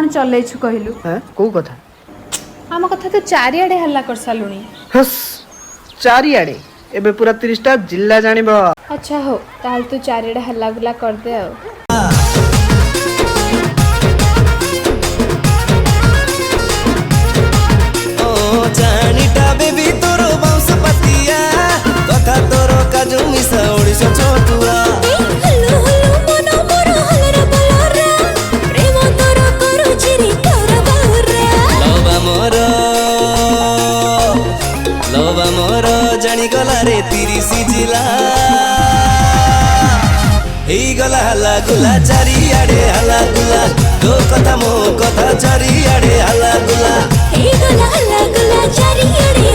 कौन चलैछु कहलु हैं को कथा आम कथा तो चारिआडे हल्ला कर सालुनी। हस चारिआडे एबे पूरा 30टा जिल्ला जानिबो। अच्छा हो ताल तू चारिआडे हल्ला गुला कर दे आ ओ जानिटा बेबी तोरो बाउंस पतिया कथा तोरो काजू मिसा ओडिसा छोटुआ हल्लो हल्लो मनो मोरो हलरा बलरा प्रेम तोरो करू चिरी कर बहुरा लोबा मोरो जानी गला रे 30 जिला हेई गला हल्ला गुला चारिआडे हल्ला गुला तो कथा मो कथा चारिआडे हल्ला गुला हे गला हल्ला गुला चारिआडे